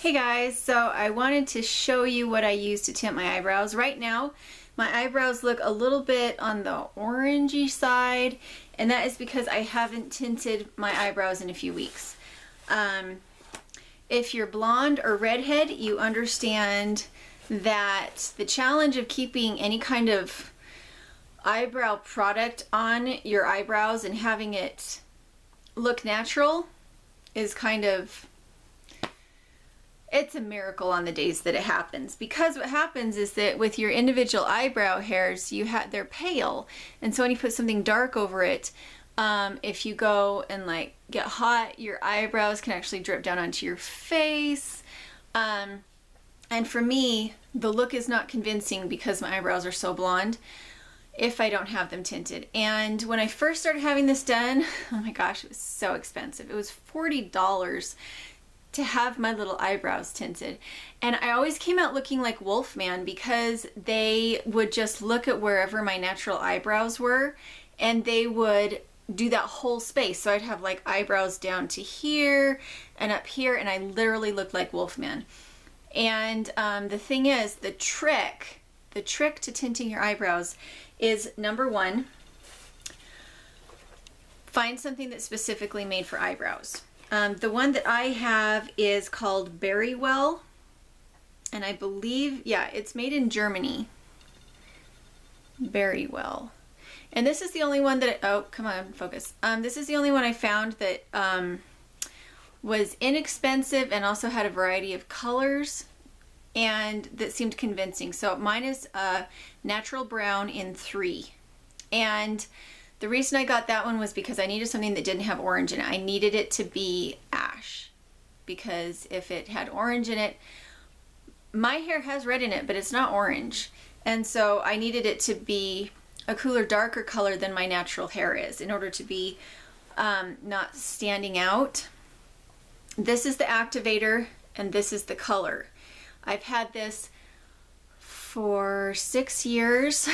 Hey guys, so I wanted to show you what I use to tint my eyebrows. Right now, my eyebrows look a little bit on the orangey side, and that is because I haven't tinted my eyebrows in a few weeks. If you're blonde or redhead, you understand that the challenge of keeping any kind of eyebrow product on your eyebrows and having it look natural is it's a miracle on the days that it happens, because what happens is that with your individual eyebrow hairs, they're pale, and so when you put something dark over it, if you go and like get hot, your eyebrows can actually drip down onto your face. And for me, the look is not convincing because my eyebrows are so blonde if I don't have them tinted. And when I first started having this done, oh my gosh, it was so expensive. It was $40 to have my little eyebrows tinted. And I always came out looking like Wolfman because they would just look at wherever my natural eyebrows were and they would do that whole space. So I'd have like eyebrows down to here and up here, and I literally looked like Wolfman. And the thing is, the trick to tinting your eyebrows is, number one, find something that's specifically made for eyebrows. The one that I have is called Well, and I believe, yeah, it's made in Germany. Well. And this is the only one that, oh, come on, focus. This is the only one I found that was inexpensive and also had a variety of colors and that seemed convincing. So mine is natural brown in 3. And the reason I got that one was because I needed something that didn't have orange in it. I needed it to be ash, because if it had orange in it, my hair has red in it, but it's not orange. And so I needed it to be a cooler, darker color than my natural hair is in order to be not standing out. This is the activator and this is the color. I've had this for 6 years.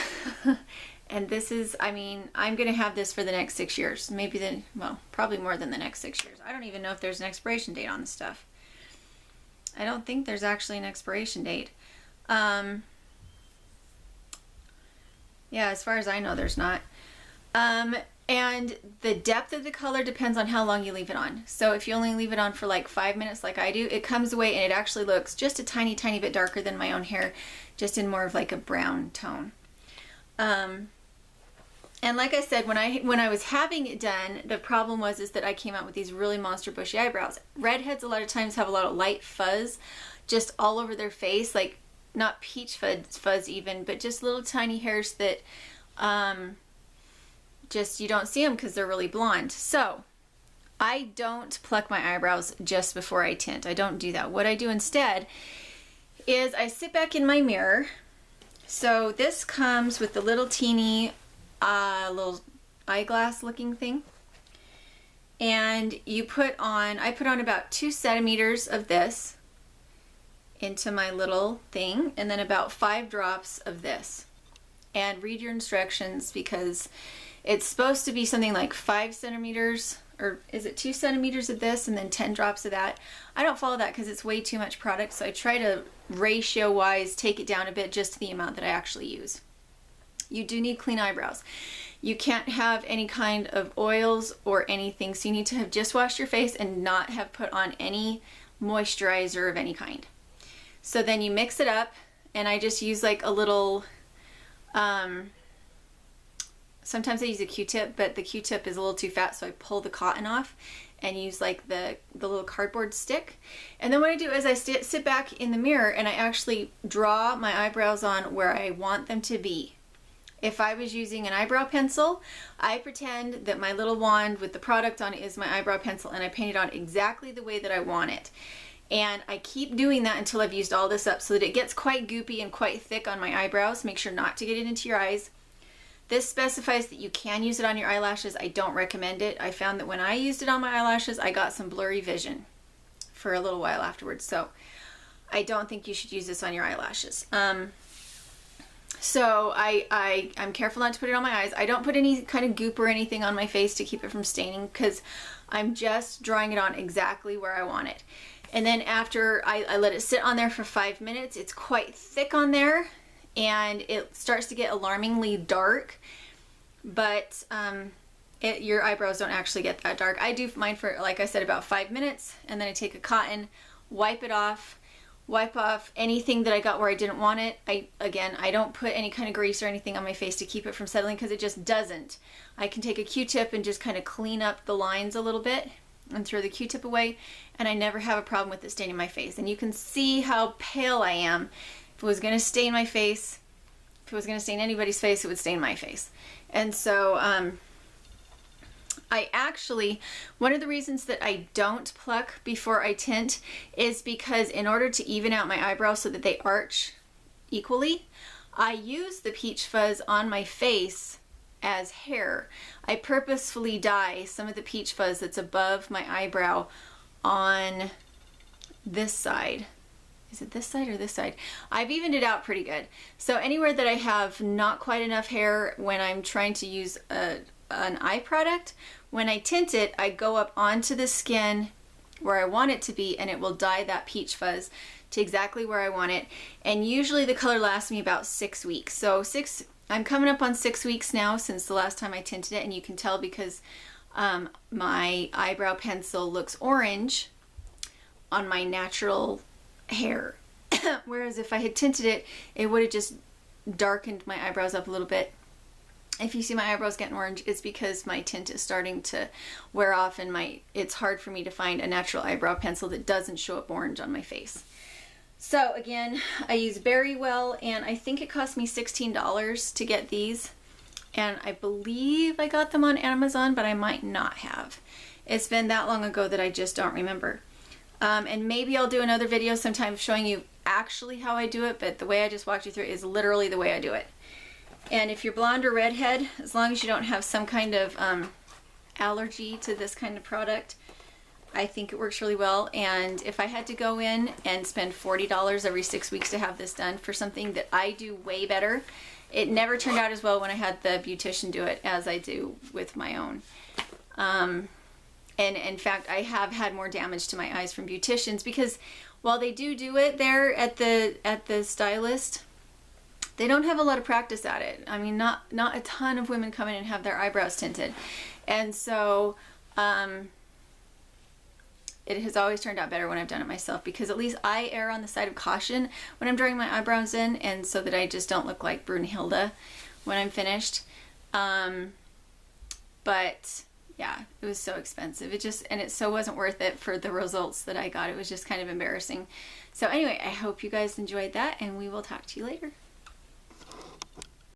And this is, I mean, I'm going to have this for the next 6 years. Maybe well, probably more than the next 6 years. I don't even know if there's an expiration date on this stuff. I don't think there's actually an expiration date. Yeah, as far as I know, there's not. And the depth of the color depends on how long you leave it on. So if you only leave it on for like 5 minutes like I do, it comes away and it actually looks just a tiny, tiny bit darker than my own hair, just in more of like a brown tone. And like I said, when I was having it done, the problem was that I came out with these really monster bushy eyebrows. Redheads a lot of times have a lot of light fuzz just all over their face, like not peach fuzz even, but just little tiny hairs that just you don't see them because they're really blonde. So I don't pluck my eyebrows just before I tint. I don't do that. What I do instead is I sit back in my mirror. So this comes with the little teeny little eyeglass looking thing, and I put on about 2 centimeters of this into my little thing, and then about 5 drops of this. And read your instructions, because it's supposed to be something like 5 centimeters, or is it 2 centimeters of this and then 10 drops of that. I don't follow that because it's way too much product, so I try to ratio wise take it down a bit just to the amount that I actually use. You do need clean eyebrows. You can't have any kind of oils or anything, so you need to have just washed your face and not have put on any moisturizer of any kind. So then you mix it up, and I just use like a little, sometimes I use a Q-tip, but the Q-tip is a little too fat, so I pull the cotton off and use like the little cardboard stick. And then what I do is I sit back in the mirror and I actually draw my eyebrows on where I want them to be. If I was using an eyebrow pencil, I pretend that my little wand with the product on it is my eyebrow pencil, and I paint it on exactly the way that I want it. And I keep doing that until I've used all this up so that it gets quite goopy and quite thick on my eyebrows. Make sure not to get it into your eyes. This specifies that you can use it on your eyelashes. I don't recommend it. I found that when I used it on my eyelashes, I got some blurry vision for a little while afterwards. So I don't think you should use this on your eyelashes. So I'm careful not to put it on my eyes. I don't put any kind of goop or anything on my face to keep it from staining, because I'm just drawing it on exactly where I want it. And then after I let it sit on there for 5 minutes, it's quite thick on there and it starts to get alarmingly dark, but your eyebrows don't actually get that dark. I do mine for, like I said, about 5 minutes, and then I take a cotton, wipe it off, wipe off anything that I got where I didn't want it. I don't put any kind of grease or anything on my face to keep it from settling, because it just doesn't. I can take a Q-tip and just kind of clean up the lines a little bit and throw the Q-tip away, and I never have a problem with it staining my face. And you can see how pale I am. If it was going to stain my face, if it was going to stain anybody's face, it would stain my face. And so I actually, one of the reasons that I don't pluck before I tint is because in order to even out my eyebrows so that they arch equally, I use the peach fuzz on my face as hair. I purposefully dye some of the peach fuzz that's above my eyebrow on this side. Is it this side or this side? I've evened it out pretty good. So anywhere that I have not quite enough hair when I'm trying to use an eye product, when I tint it, I go up onto the skin where I want it to be, and it will dye that peach fuzz to exactly where I want it. And usually the color lasts me about 6 weeks. So I'm coming up on 6 weeks now since the last time I tinted it, and you can tell because my eyebrow pencil looks orange on my natural hair. Whereas if I had tinted it, it would have just darkened my eyebrows up a little bit. If you see my eyebrows getting orange, it's because my tint is starting to wear off, and it's hard for me to find a natural eyebrow pencil that doesn't show up orange on my face. So again, I use Berry Well, and I think it cost me $16 to get these. And I believe I got them on Amazon, but I might not have. It's been that long ago that I just don't remember. And maybe I'll do another video sometime showing you actually how I do it, but the way I just walked you through it is literally the way I do it. And if you're blonde or redhead, as long as you don't have some kind of allergy to this kind of product, I think it works really well. And if I had to go in and spend $40 every 6 weeks to have this done for something that I do way better, it never turned out as well when I had the beautician do it as I do with my own. And in fact, I have had more damage to my eyes from beauticians, because while they do it there at the stylist, they don't have a lot of practice at it. I mean, not a ton of women come in and have their eyebrows tinted. And so it has always turned out better when I've done it myself, because at least I err on the side of caution when I'm drawing my eyebrows in, and so that I just don't look like Brunhilde when I'm finished. But yeah, it was so expensive. It so wasn't worth it for the results that I got. It was just kind of embarrassing. So anyway, I hope you guys enjoyed that, and we will talk to you later.